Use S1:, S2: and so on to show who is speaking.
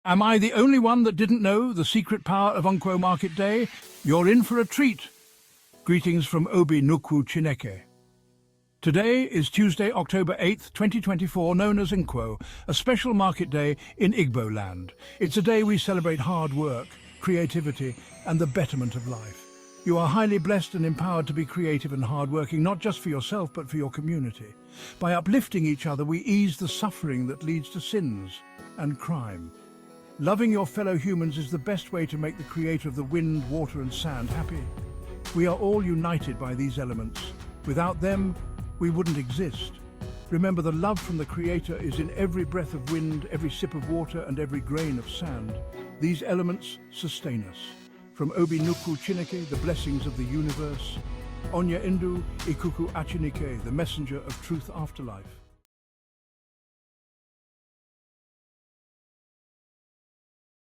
S1: Am I the only one that didn't know the secret power of Nkwo Market Day? You're in for a treat. Greetings from Obi Nukwu Chineke. Today is Tuesday, October 8th, 2024, known as Nkwo, a special market day in Igbo land. It's a day we celebrate hard work, creativity, and the betterment of life. You are highly blessed and empowered to be creative and hardworking, not just for yourself, but for your community. By uplifting each other, we ease the suffering that leads to sins and crime. Loving your fellow humans is the best way to make the creator of the wind, water, and sand happy. We are all united by these elements. Without them, we wouldn't exist. Remember, the love from the Creator is in every breath of wind, every sip of water, and every grain of sand. These elements sustain us. From Obi Nukwu Chineke, the blessings of the universe. Onya Indu Ikuku Achinike, the messenger of truth afterlife.